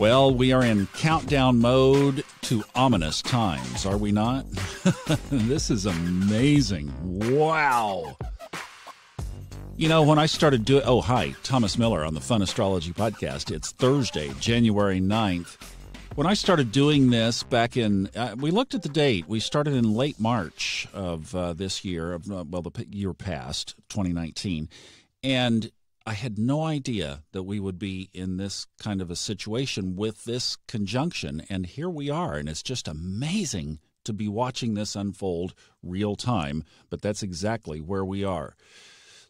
Well, we are in countdown mode to ominous times, are we not? This is amazing. Wow. You know, when I started doing... Oh, hi, Thomas Miller on the Fun Astrology Podcast. It's Thursday, January 9th. When I started doing this back in... we looked at the date. We started in late March of this year, the year past, 2019. And I had no idea that we would be in this kind of a situation with this conjunction, and here we are, and it's just amazing to be watching this unfold real time, but that's exactly where we are.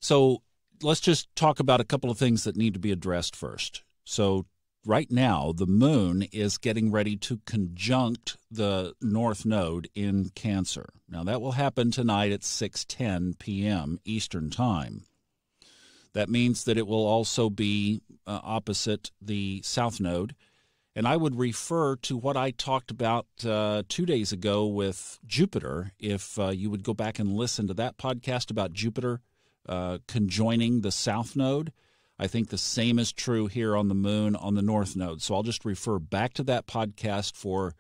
So let's just talk about a couple of things that need to be addressed first. So right now, the moon is getting ready to conjunct the North Node in Cancer. Now, that will happen tonight at 6:10 p.m. Eastern Time. That means that it will also be opposite the South Node. And I would refer to what I talked about 2 days ago with Jupiter. If you would go back and listen to that podcast about Jupiter conjoining the South Node, I think the same is true here on the moon on the North Node. So I'll just refer back to that podcast for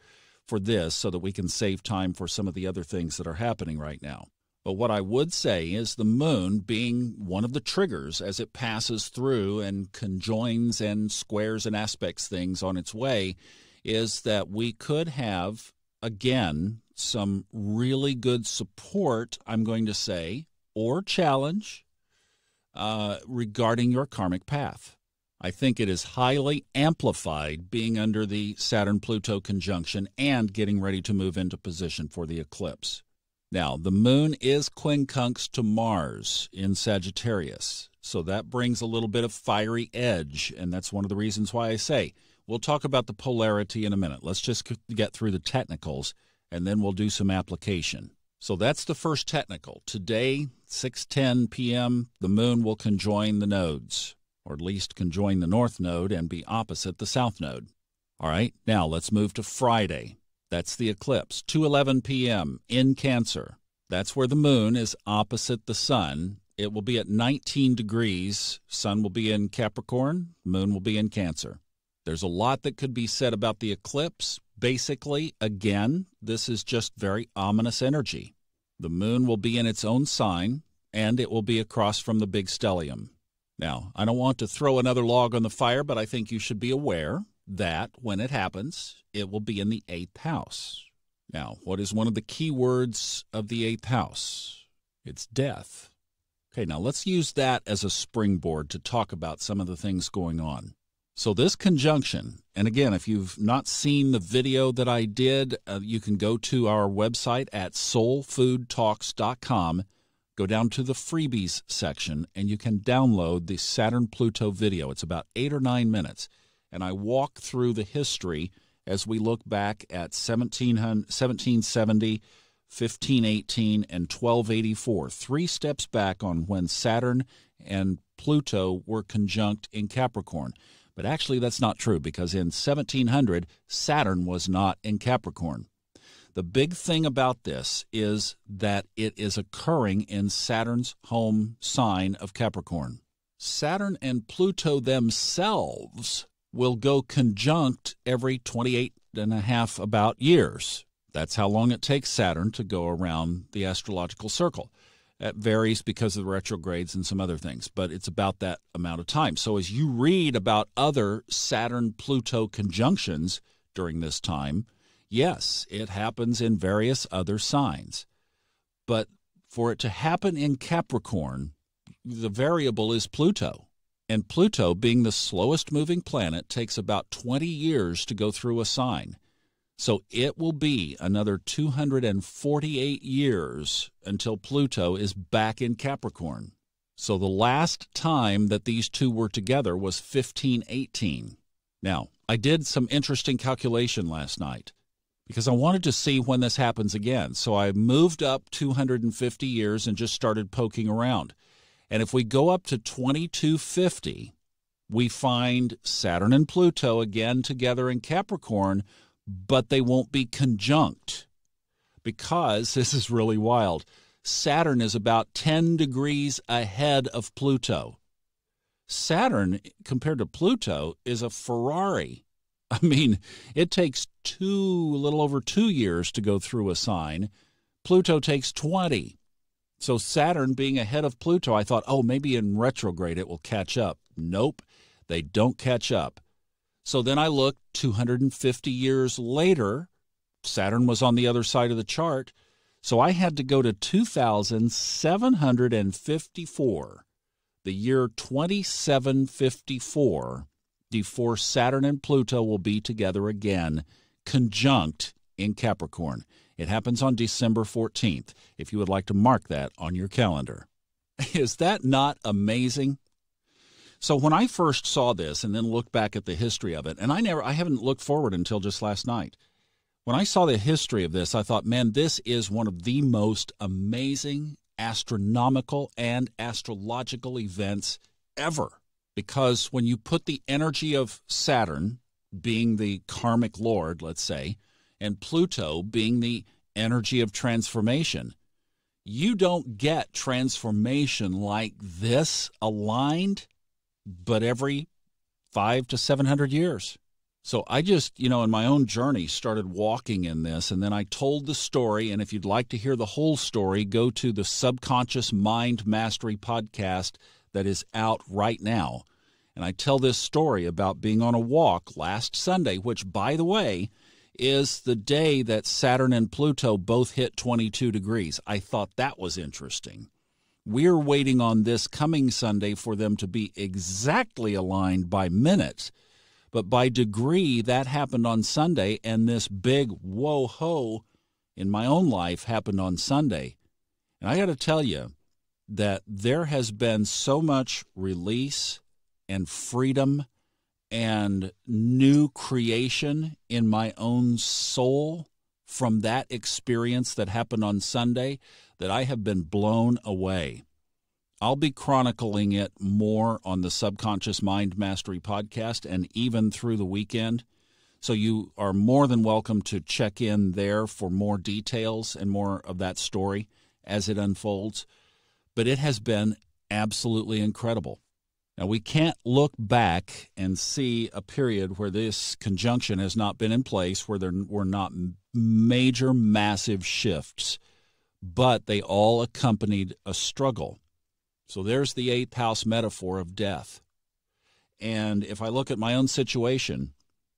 this so that we can save time for some of the other things that are happening right now. But what I would say is the moon being one of the triggers as it passes through and conjoins and squares and aspects things on its way is that we could have, again, some really good support, I'm going to say, or challenge regarding your karmic path. I think it is highly amplified being under the Saturn-Pluto conjunction and getting ready to move into position for the eclipse. Now, the moon is quincunx to Mars in Sagittarius, so that brings a little bit of fiery edge, and that's one of the reasons why I say we'll talk about the polarity in a minute. Let's just get through the technicals, and then we'll do some application. So that's the first technical. Today, 6:10 p.m., the moon will conjoin the nodes, or at least conjoin the North Node and be opposite the South Node. All right, now let's move to Friday. That's the eclipse, 2:11 p.m. in Cancer. That's where the moon is opposite the sun. It will be at 19 degrees. Sun will be in Capricorn. Moon will be in Cancer. There's a lot that could be said about the eclipse. Basically, again, this is just very ominous energy. The moon will be in its own sign, and it will be across from the big stellium. Now, I don't want to throw another log on the fire, but I think you should be aware that when it happens, it will be in the 8th house. Now, what is one of the key words of the 8th house? It's death. Okay, now let's use that as a springboard to talk about some of the things going on. So this conjunction, and again, if you've not seen the video that I did, you can go to our website at soulfoodtalks.com, go down to the freebies section, and you can download the Saturn-Pluto video. It's about 8 or 9 minutes. And I walk through the history as we look back at 1770, 1518, and 1284, 3 steps back on when Saturn and Pluto were conjunct in Capricorn. But actually that's not true, because in 1700, Saturn was not in Capricorn. The big thing about this is that it is occurring in Saturn's home sign of Capricorn. Saturn and Pluto themselves will go conjunct every 28 and a half about years. That's how long it takes Saturn to go around the astrological circle. That varies because of the retrogrades and some other things, but it's about that amount of time. So as you read about other Saturn-Pluto conjunctions during this time, yes, it happens in various other signs. But for it to happen in Capricorn, the variable is Pluto. And Pluto, being the slowest moving planet, takes about 20 years to go through a sign. So it will be another 248 years until Pluto is back in Capricorn. So the last time that these two were together was 1518. Now, I did some interesting calculation last night because I wanted to see when this happens again. So I moved up 250 years and just started poking around. And if we go up to 2250, we find Saturn and Pluto again together in Capricorn, but they won't be conjunct because, this is really wild, Saturn is about 10 degrees ahead of Pluto. Saturn, compared to Pluto, is a Ferrari I mean, it takes a little over 2 years to go through a sign. Pluto takes 20. So Saturn being ahead of Pluto, I thought, oh, maybe in retrograde it will catch up. Nope, they don't catch up. So then I looked 250 years later. Saturn was on the other side of the chart. So I had to go to 2754, the year 2754, before Saturn and Pluto will be together again, conjunct in Capricorn. It happens on December 14th, if you would like to mark that on your calendar. Is that not amazing? So when I first saw this and then looked back at the history of it, and I haven't looked forward until just last night. When I saw the history of this, I thought, man, this is one of the most amazing astronomical and astrological events ever. Because when you put the energy of Saturn, being the karmic lord, let's say, and Pluto being the energy of transformation, you don't get transformation like this aligned, but every 500 to 700 years. So I just, in my own journey, started walking in this, and then I told the story. And if you'd like to hear the whole story, go to the Subconscious Mind Mastery podcast that is out right now. And I tell this story about being on a walk last Sunday, which, by the way, is the day that Saturn and Pluto both hit 22 degrees. I thought that was interesting. We're waiting on this coming Sunday for them to be exactly aligned by minutes. But by degree, that happened on Sunday, and this big whoa-ho in my own life happened on Sunday. And I got to tell you that there has been so much release and freedom and new creation in my own soul from that experience that happened on Sunday that I have been blown away. I'll be chronicling it more on the Subconscious Mind Mastery podcast and even through the weekend. So you are more than welcome to check in there for more details and more of that story as it unfolds. But it has been absolutely incredible. Now, we can't look back and see a period where this conjunction has not been in place, where there were not major, massive shifts, but they all accompanied a struggle. So there's the eighth house metaphor of death. And if I look at my own situation,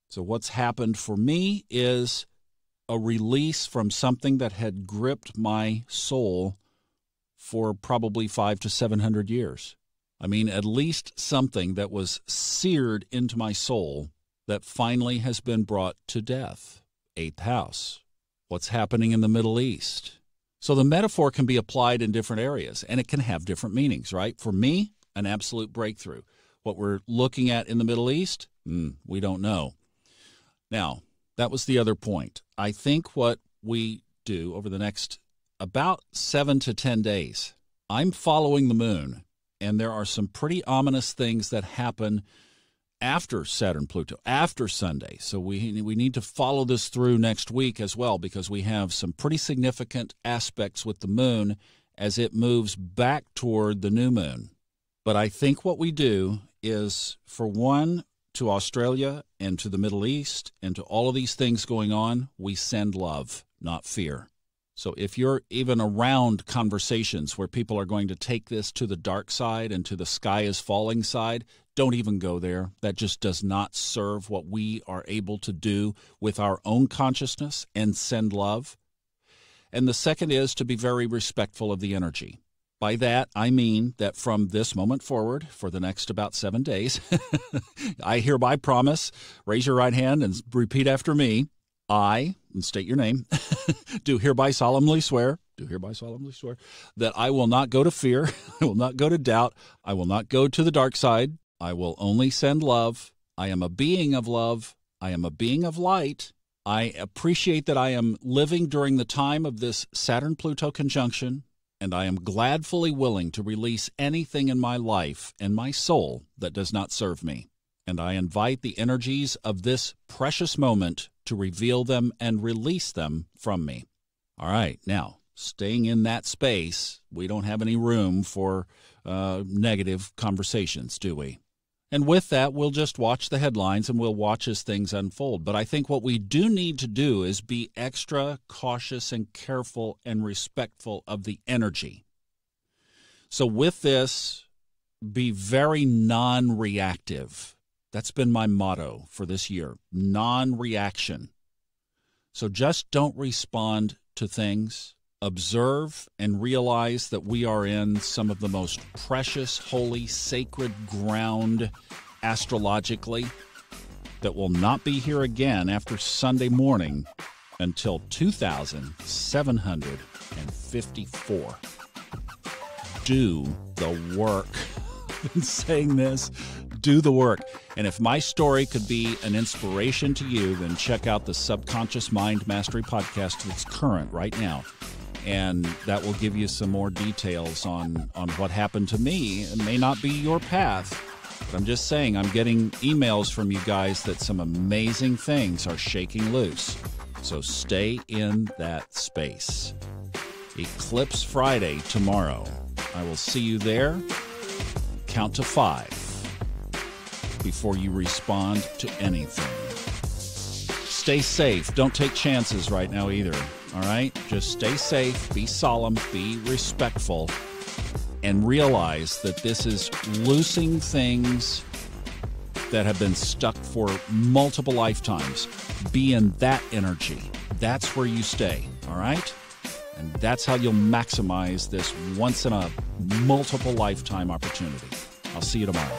so what's happened for me is a release from something that had gripped my soul for probably 500 to 700 years. I mean, at least something that was seared into my soul that finally has been brought to death. Eighth house. What's happening in the Middle East? So the metaphor can be applied in different areas, and it can have different meanings, right? For me, an absolute breakthrough. What we're looking at in the Middle East, we don't know. Now, that was the other point. I think what we do over the next about 7 to 10 days, I'm following the moon. And there are some pretty ominous things that happen after Saturn Pluto, after Sunday. So we need to follow this through next week as well, because we have some pretty significant aspects with the moon as it moves back toward the new moon. But I think what we do is, for one, to Australia and to the Middle East and to all of these things going on, we send love, not fear. So if you're even around conversations where people are going to take this to the dark side and to the sky is falling side, don't even go there. That just does not serve what we are able to do with our own consciousness and send love. And the second is to be very respectful of the energy. By that, I mean that from this moment forward, for the next about 7 days, I hereby promise, raise your right hand and repeat after me, I, and state your name, do hereby solemnly swear that I will not go to fear, I will not go to doubt, I will not go to the dark side, I will only send love, I am a being of love, I am a being of light, I appreciate that I am living during the time of this Saturn-Pluto conjunction, and I am gladfully willing to release anything in my life and my soul that does not serve me. And I invite the energies of this precious moment to reveal them and release them from me. All right, now, staying in that space, we don't have any room for negative conversations, do we? And with that, we'll just watch the headlines and we'll watch as things unfold. But I think what we do need to do is be extra cautious and careful and respectful of the energy. So with this, be very non-reactive. That's been my motto for this year, non-reaction. So just don't respond to things. Observe and realize that we are in some of the most precious, holy, sacred ground astrologically that will not be here again after Sunday morning until 2754. Do the work. I've been saying this. Do the work. And if my story could be an inspiration to you, then check out the Subconscious Mind Mastery podcast that's current right now. And that will give you some more details on what happened to me. It may not be your path, but I'm just saying I'm getting emails from you guys that some amazing things are shaking loose. So stay in that space. Eclipse Friday tomorrow. I will see you there. Count to 5 before you respond to anything. Stay safe. Don't take chances right now either. All right? Just stay safe, be solemn, be respectful, and realize that this is loosing things that have been stuck for multiple lifetimes. Be in that energy. That's where you stay. All right? And that's how you'll maximize this once in a multiple lifetime opportunity. I'll see you tomorrow.